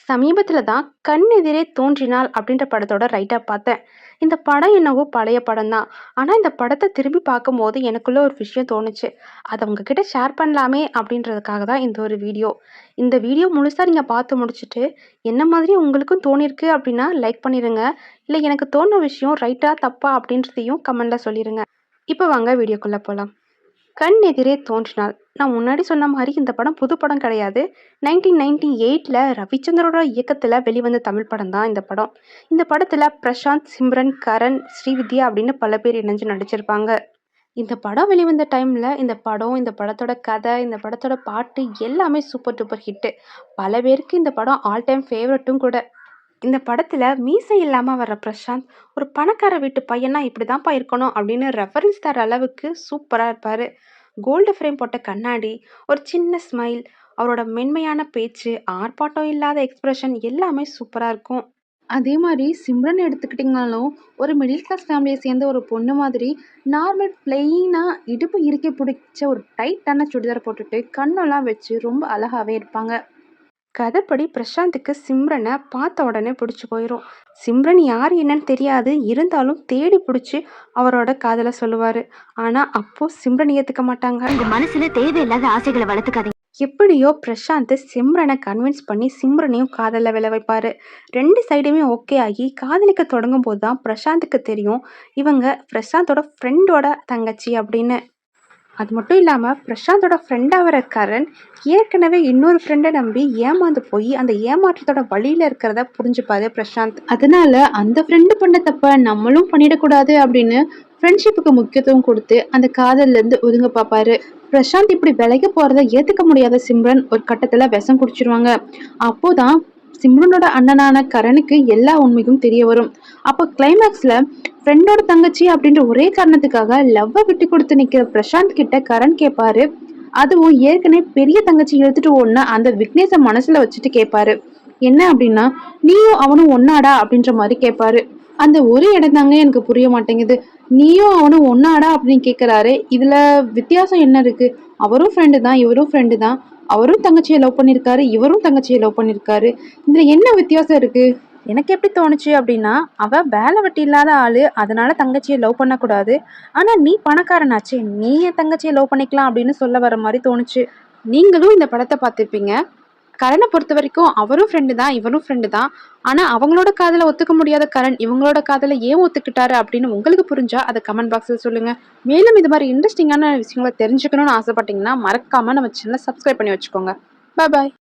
சமீபத்துல தான் "கண் எதிரே தோன்றினாள்" அப்படின்ற படத்தோட ரைட்டா பார்த்தேன். இந்த படம் என்னவோ பழைய படம் தான். ஆனா இந்த படத்த திரும்பி பார்க்கும்போது எனக்குள்ள ஒரு விஷயம் தோணுச்சு. அத உங்ககிட்ட ஷேர் பண்ணலாமே அப்படின்றதுக்காக தான் இந்த ஒரு வீடியோ. இந்த வீடியோ முழுசா நீங்க பார்த்து முடிச்சுட்டு, என்ன மாதிரி உங்களுக்கும் தோணியிருக்கு அப்படின்னா லைக் பண்ணிருங்க. இல்ல எனக்கு தோணுன விஷயம் ரைட்டா, தப்பா அப்படின்றதையும் கமெண்ட்ல சொல்லிருங்க. இப்ப வாங்க வீடியோக்குள்ள போலாம். கண் எதிரே தோன்றினாள். நான் முன்னாடி சொன்ன மாரி இந்த படம் புது படம் கிடையாது. 1998ல ரவிச்சந்திரோட இயக்கத்துல வெளிவந்த தமிழ் படம் தான் இந்த படம். இந்த படத்துல பிரசாந்த், சிம்ரன், கரண், ஸ்ரீவித்யா அப்படின்னு பல பேர் இணைஞ்சு நடிச்சிருப்பாங்க. இந்த படம் வெளிவந்த டைம்ல இந்த படம், இந்த படத்தோட கதை, இந்த படத்தோட பாட்டு எல்லாமே சூப்பர் டூப்பர் ஹிட்டு. பல பேருக்கு இந்த படம் ஆல் டைம் ஃபேவரட்டும் கூட. இந்த படத்துல மீசை இல்லாம வர்ற பிரசாந்த், ஒரு பணக்கார வீட்டு பையனா இப்படிதான்ப்பா இருக்கணும் அப்படின்னு ரெஃபரன்ஸ் தர அளவுக்கு சூப்பரா இருப்பாரு. கோல்டு ஃப்ரேம் போட்ட கண்ணாடி, ஒரு சின்ன ஸ்மைல், அவரோட மென்மையான பேச்சு, ஆர்ப்பாட்டம் இல்லாத எக்ஸ்பிரஷன் எல்லாமே சூப்பரா இருக்கும். அதே மாதிரி சிம்ரன் எடுத்துக்கிட்டிங்கனாலும் ஒரு மிடில் கிளாஸ் ஃபேமிலியை சேர்ந்த ஒரு பொண்ணு மாதிரி நார்மல் பிளெயினாக இடுப்பு இறுக்கி பிடிச்ச ஒரு டைட்டான சுடிதார் போட்டுட்டு கண்ணெல்லாம் வச்சு ரொம்ப அழகாவே இருப்பாங்க. கதைப்படி பிரசாந்துக்கு சிம்ரனை பார்த்த உடனே பிடிச்சி போயிடும். சிம்ரன் யார் என்னன்னு தெரியாது, இருந்தாலும் தேடி பிடிச்சி அவரோட காதலை சொல்லுவார். ஆனால் அப்போ சிம்ரன் ஏற்றுக்க மாட்டாங்க. உங்க மனசுல தேவையில்லாத ஆசைகளை வளர்த்துக்காதீங்க. எப்படியோ பிரசாந்த் சிம்ரனை கன்வின்ஸ் பண்ணி சிம்ரனையும் காதலில் விழ வைப்பார். ரெண்டு சைடுமே ஓகே ஆகி காதலிக்க தொடங்கும் போது தான் பிரசாந்துக்கு தெரியும் இவங்க பிரசாந்தோட ஃப்ரெண்டோட தங்கச்சி அப்படின்னு. அது மட்டும் இல்லாமல் பிரசாந்தோட ஃப்ரெண்டாக வர கரண் ஏற்கனவே இன்னொரு ஃப்ரெண்டை நம்பி ஏமாந்து போய் அந்த ஏமாற்றத்தோட வழியில் இருக்கிறத புரிஞ்சுப்பாரு பிரசாந்த். அதனால அந்த ஃப்ரெண்டு பண்ண தப்ப நம்மளும் பண்ணிடக்கூடாது அப்படின்னு ஃப்ரெண்ட்ஷிப்புக்கு முக்கியத்துவம் கொடுத்து அந்த காதல்லேருந்து ஒதுங்க பார்ப்பாரு. பிரசாந்த் இப்படி விலகி போகிறத ஏற்றுக்க முடியாத சிம்ரன் ஒரு கட்டத்தில் விஷம் குடிச்சிருவாங்க. அப்போதான் சிம்ரனோட அண்ணனான கரனுக்கு எல்லா உண்மையும் தெரிய வரும். அப்போ கிளைமேக்ஸ்ல ஃப்ரெண்டோட தங்கச்சி அப்படின்ற ஒரே காரணத்துக்காக லவ்வை விட்டு கொடுத்து நிக்கிற பிரசாந்த் கிட்ட கரண் கேட்பாரு. அதுவும் ஏற்கனவே பெரிய தங்கச்சி எடுத்துட்டு ஓடுன அந்த விக்னேஷ மனசுல வச்சுட்டு கேட்பாரு. என்ன அப்படின்னா, நீயும் அவனும் ஒன்னாடா அப்படின்ற மாதிரி கேட்பாரு. அந்த ஒரு இடம் தாங்க எனக்கு புரிய மாட்டேங்குது. நீயும் அவனும் ஒன்னாடா அப்படின்னு கேட்கிறாரு. இதுல வித்தியாசம் என்ன இருக்கு? அவரும் ஃப்ரெண்டு தான், இவரும் ஃப்ரெண்டு தான். அவரும் தங்கச்சியை லவ் பண்ணியிருக்காரு, இவரும் தங்கச்சியை லவ் பண்ணியிருக்காரு. இதுல என்ன வித்தியாசம் இருக்கு? எனக்கு எப்படி தோணுச்சு அப்படின்னா, அவ வேலை வெட்டி இல்லாத ஆளு, அதனால தங்கச்சியை லவ் பண்ணக்கூடாது. ஆனா நீ பணக்காரனாச்சே, நீ என் தங்கச்சியை லவ் பண்ணிக்கலாம் அப்படின்னு சொல்ல வர மாதிரி தோணுச்சு. நீங்களும் இந்த படத்தை பார்த்துருப்பீங்க. கரனை பொறுத்த வரைக்கும் அவரும் ஃப்ரெண்டு தான், இவரும் ஃப்ரெண்டு தான். ஆனா அவங்களோட காதலை ஒத்துக்க முடியாத கரண் இவங்களோட காதலை ஏன் ஒத்துக்கிட்டாரு அப்படின்னு உங்களுக்கு புரிஞ்சா அதை கமெண்ட் பாக்ஸில் சொல்லுங்க. மேலும் இது மாதிரி இன்ட்ரெஸ்டிங்கான விஷயங்களை தெரிஞ்சுக்கணும்னு ஆசைப்பட்டீங்கன்னா மறக்காம நம்ம சேனலை சப்ஸ்கிரைப் பண்ணி வச்சுக்கோங்க. பாய் பாய்.